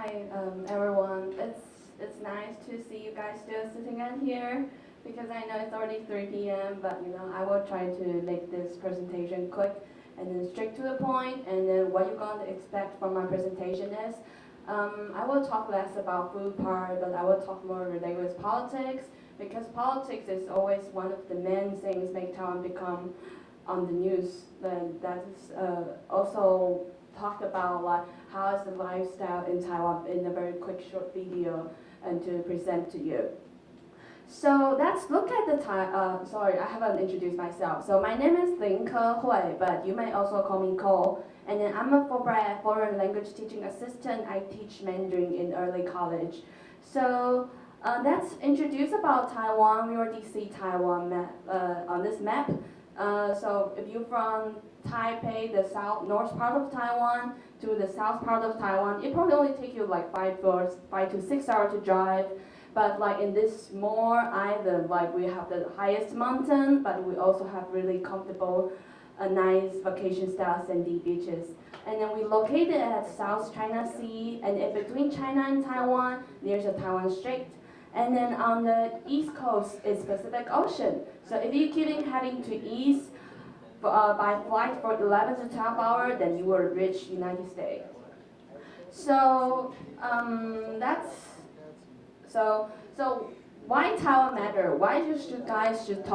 Hi, everyone. It's nice to see you guys still sitting in here because I know it's already 3 p.m. But I will try to make this presentation quick and then straight to the point. And then what you're going to expect from my presentation is, I will talk less about food part, but I will talk more related with politics because politics is always one of the main things make Taiwan become on the news. Then that is also talked about like how is the lifestyle in Taiwan in a very quick short video and to present to you. So let's look at the sorry, I haven't introduced myself. So my name is Lin Ke Hui, but you may also call me Cole. And then I'm a Fulbright foreign language teaching assistant. I teach Mandarin in early college. So let's introduce about Taiwan. We already see Taiwan map, on this map. So if you're from Taipei, the north part of Taiwan, to the south part of Taiwan, it probably only take you like 5 to 6 hours to drive. But like in this small island, like we have the highest mountain, but we also have really comfortable, nice vacation style sandy beaches. And then we located at South China Sea, and in between China and Taiwan, there's a Taiwan Strait. And then on the east coast is Pacific Ocean. So if you keep heading to east by flight for 11 to 12 hours, then you will reach United States. So so why Taiwan matter? Why you guys should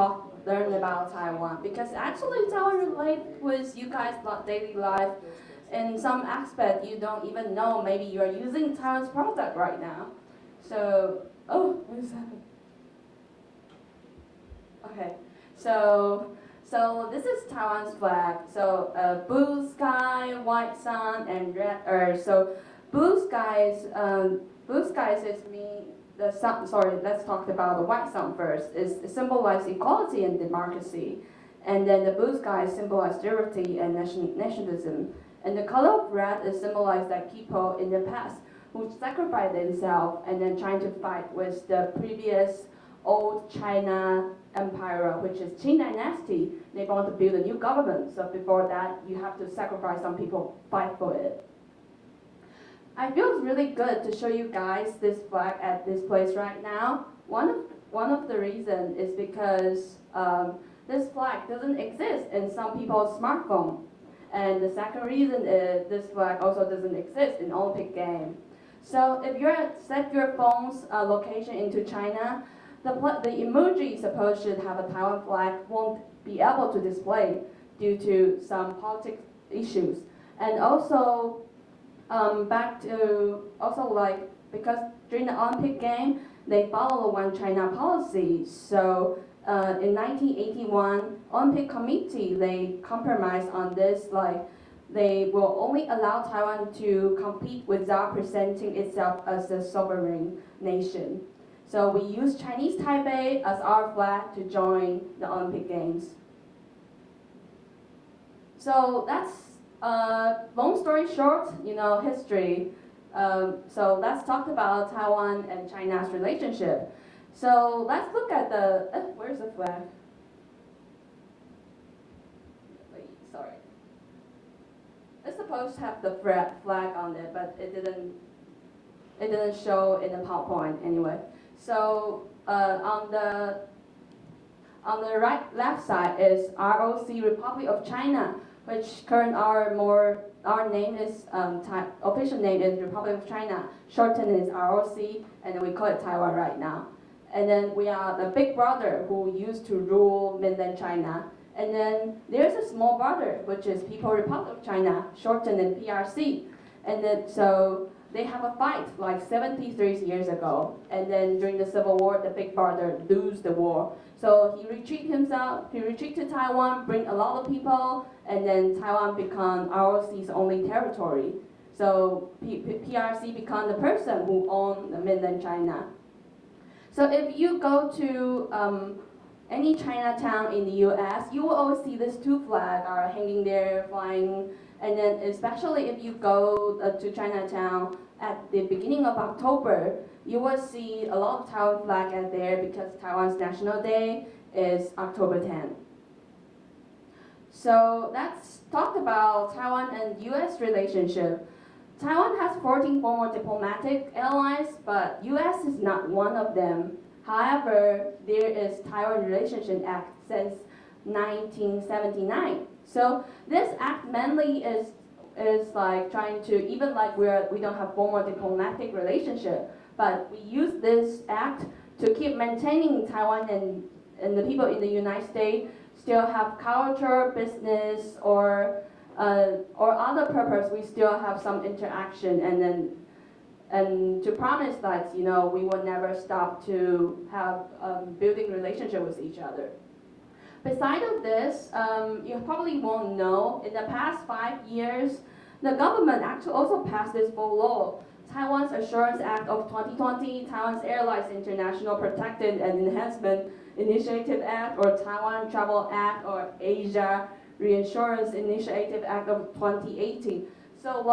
learn about Taiwan? Because actually Taiwan relate with you guys' daily life. In some aspect, you don't even know. Maybe you are using Taiwan's product right now. So what is happening? Okay, so this is Taiwan's flag. So blue sky, white sun, and red earth. So blue skies is me. The sun. Sorry, let's talk about the white sun first. It symbolizes equality and democracy, and then the blue sky symbolizes liberty and nationalism. And the color of red is symbolized that people in the past who sacrificed themselves and then trying to fight with the previous old China empire, which is Qing dynasty. They want to build a new government. So before that, you have to sacrifice some people, fight for it. I feel really good to show you guys this flag at this place right now. One of the reasons is because this flag doesn't exist in some people's smartphone. And the second reason is this flag also doesn't exist in Olympic game. So if you set your phone's location into China, the emoji supposed should have a Taiwan flag won't be able to display due to some politics issues. And also, because during the Olympic game, they follow the One China policy. So in 1981, Olympic Committee, they compromised on this, like they will only allow Taiwan to compete without presenting itself as a sovereign nation. So we use Chinese Taipei as our flag to join the Olympic Games. So that's long story short, history. So let's talk about Taiwan and China's relationship. So let's look at where's the flag? Wait, sorry. It's supposed to have the flag on it, but it didn't show in the PowerPoint anyway. So on the left side is ROC, Republic of China, which our name is official name is Republic of China. Shortened is ROC, and then we call it Taiwan right now. And then we are the big brother who used to rule mainland China. And then there's a small brother, which is People Republic of China, shortened in PRC. And then so they have a fight like 73 years ago. And then during the Civil War, the big brother lose the war. So he retreat to Taiwan, bring a lot of people, and then Taiwan become ROC's only territory. So PRC become the person who own the mainland China. So if you go to any Chinatown in the US, you will always see these two flags are hanging there, flying. And then especially if you go to Chinatown at the beginning of October, you will see a lot of Taiwan flag out there because Taiwan's National Day is October 10th. So let's talk about Taiwan and US relationship. Taiwan has 14 former diplomatic allies, but US is not one of them. However, there is Taiwan Relationship Act since 1979. So this act mainly is like trying to, even like we don't have formal diplomatic relationship, but we use this act to keep maintaining Taiwan and the people in the United States still have culture, business, or other purpose. We still have some interaction, and to promise that we will never stop to have building relationship with each other. Besides of this, you probably won't know, in the past 5 years, the government actually also passed this full law. Taiwan's Assurance Act of 2020, Taiwan's Airlines International Protected and Enhancement Initiative Act, or Taiwan Travel Act, or Asia Reinsurance Initiative Act of 2018. So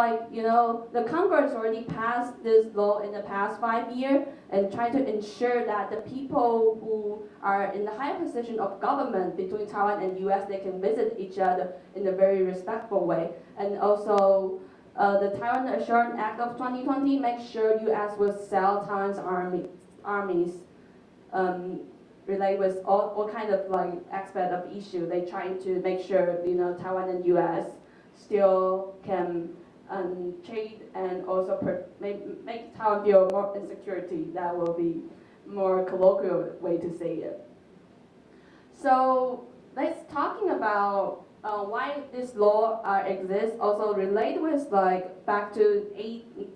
the Congress already passed this law in the past 5 years and trying to ensure that the people who are in the higher position of government between Taiwan and US, they can visit each other in a very respectful way. And also the Taiwan Assurance Act of 2020 makes sure US will sell Taiwan's armies relate with all kind of aspect of issue. They trying to make sure Taiwan and US still can trade and also make Taiwan feel more insecurity. That will be more colloquial way to say it. So let's talking about why this law exists. Also relate with back to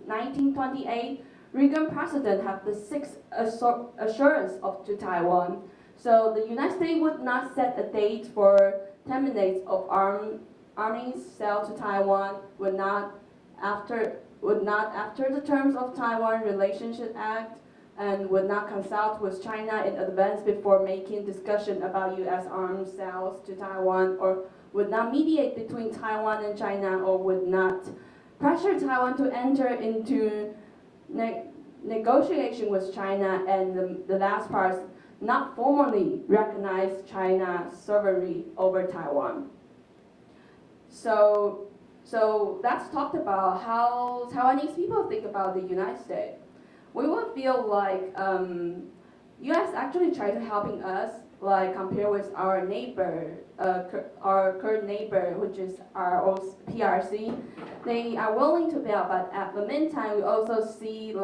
1928, Reagan president have the sixth assurance to Taiwan. So the United States would not set a date for terminates of armies sale to Taiwan, would not after the terms of Taiwan Relationship Act, and would not consult with China in advance before making discussion about U.S. arms sales to Taiwan, or would not mediate between Taiwan and China, or would not pressure Taiwan to enter into negotiation with China, and the last part, not formally recognize China's sovereignty over Taiwan. So that's talked about how Taiwanese people think about the United States. We would feel like U.S. actually try to helping us, compare with our neighbor, our current neighbor, which is our PRC. They are willing to help, but at the meantime, we also see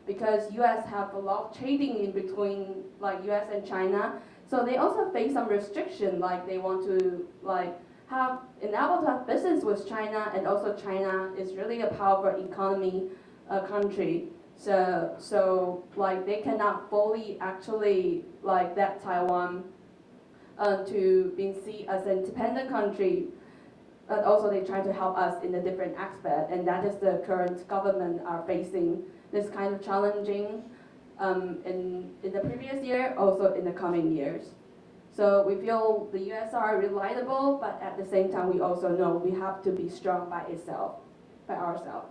because U.S. have a lot of trading in between U.S. and China, so they also face some restriction, they want to enable to have business with China, and also China is really a powerful economy country. So they cannot fully actually that Taiwan to be seen as an independent country, but also they try to help us in a different aspect, and that is the current government are facing this kind of challenging in the previous year, also in the coming years. So we feel the U.S. are reliable, but at the same time we also know we have to be strong by ourselves.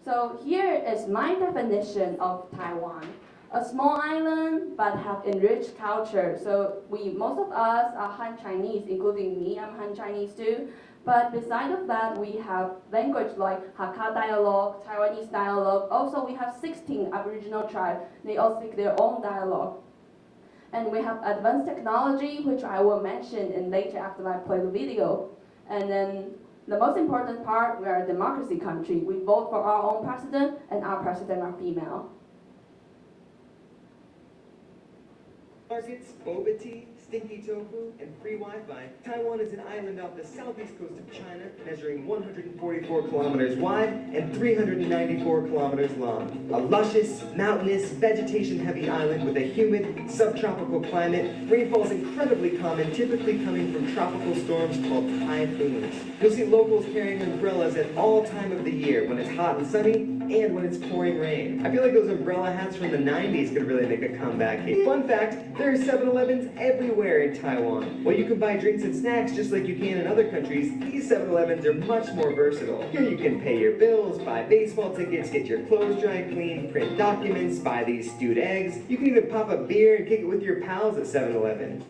So here is my definition of Taiwan. A small island, but have enriched culture. So most of us are Han Chinese, including me, I'm Han Chinese too. But besides of that, we have language like Hakka dialogue, Taiwanese dialogue. Also, we have 16 Aboriginal tribes. They all speak their own dialogue. And we have advanced technology, which I will mention in later after I play the video. And then the most important part, we are a democracy country. We vote for our own president, and our president are female. Markets, boba tea, stinky tofu, and free Wi-Fi. Taiwan is an island off the southeast coast of China, measuring 144 kilometers wide and 394 kilometers long. A luscious, mountainous, vegetation-heavy island with a humid, subtropical climate. Rainfall is incredibly common, typically coming from tropical storms called typhoons. You'll see locals carrying umbrellas at all time of the year, when it's hot and sunny, and when it's pouring rain. I feel like those umbrella hats from the 90s could really make a comeback here. Fun fact, there are 7-Elevens everywhere in Taiwan. While you can buy drinks and snacks just like you can in other countries, these 7-Elevens are much more versatile. Here you can pay your bills, buy baseball tickets, get your clothes dry cleaned, print documents, buy these stewed eggs. You can even pop a beer and kick it with your pals at 7-Eleven.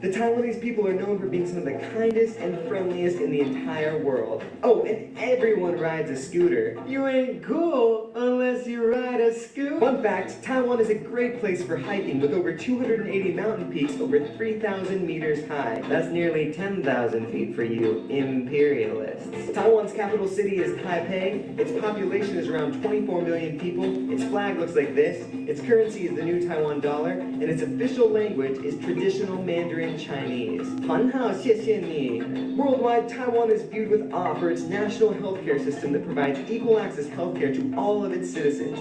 The Taiwanese people are known for being some of the kindest and friendliest in the entire world. Oh, and everyone rides a scooter. You ain't cool unless you ride a scooter. Fun fact, Taiwan is a great place for hiking with over 280 mountain peaks over 3,000 meters high. That's nearly 10,000 feet for you imperialists. Taiwan's capital city is Taipei. Its population is around 24 million people. Its flag looks like this. Its currency is the new Taiwan dollar, and its official language is traditional Mandarin Chinese. 很好，谢谢你. Worldwide, Taiwan is viewed with awe for its national healthcare system that provides equal access healthcare to all of its citizens.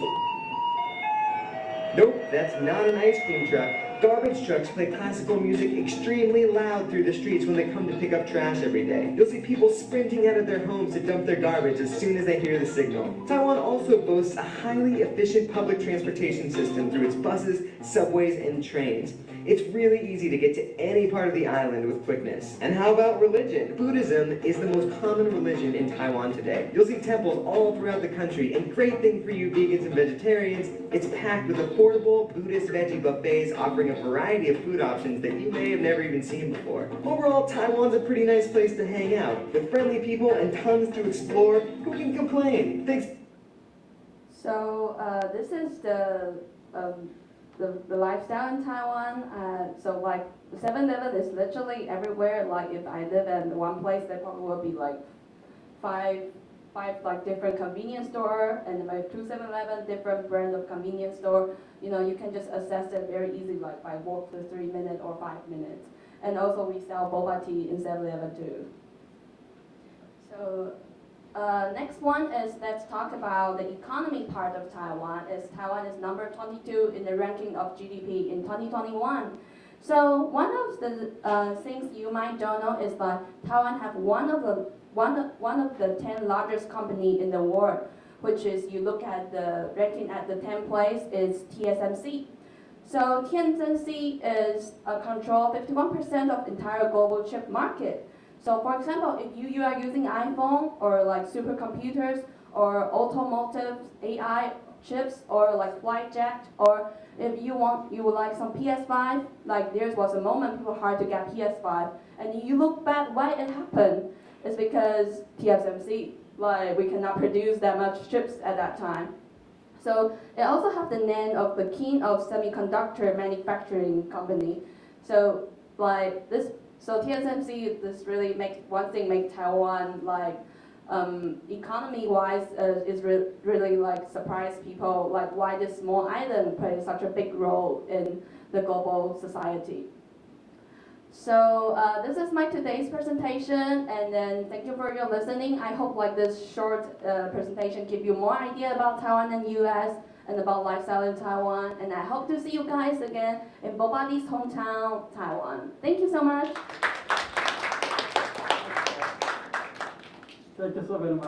Nope, that's not an ice cream truck. Garbage trucks play classical music extremely loud through the streets when they come to pick up trash every day. You'll see people sprinting out of their homes to dump their garbage as soon as they hear the signal. Taiwan also boasts a highly efficient public transportation system through its buses, subways, and trains. It's really easy to get to any part of the island with quickness. And how about religion? Buddhism is the most common religion in Taiwan today. You'll see temples all throughout the country, and great thing for you vegans and vegetarians, it's packed with affordable Buddhist veggie buffets offering a variety of food options that you may have never even seen before. Overall, Taiwan's a pretty nice place to hang out, with friendly people and tons to explore. Who can complain? Thanks. So this is the lifestyle in Taiwan. So like 7-Eleven is literally everywhere. Like if I live in one place, there probably will be like five like different convenience store, and like 2 7-Eleven different brand of convenience store. You know, you can just access it very easily, like by walk for 3 minutes or 5 minutes. And also we sell boba tea in 7-Eleven too. So next one is, let's talk about the economy part of Taiwan. Taiwan is number 22 in the ranking of GDP in 2021. So one of the things you might don't know is that Taiwan have one of the 10 largest company in the world, which is, you look at the ranking at the 10th place is TSMC. So TSMC is control 51% of entire global chip market. So for example, if you are using iPhone or like supercomputers or automotive AI chips or like flight jet, or if you would like some PS5, like there was a moment people hard to get PS5, and you look back why it happened, it's because TSMC, like we cannot produce that much chips at that time. So it also have the name of the king of semiconductor manufacturing company. So like this, so TSMC, this really make Taiwan like economy-wise is really like surprise people, like why this small island plays such a big role in the global society. So this is my today's presentation, and then thank you for your listening. I hope like this short presentation give you more idea about Taiwan and US and about lifestyle in Taiwan, and I hope to see you guys again in Bobadi's hometown, Taiwan. Thank you so much. Thank you so very much.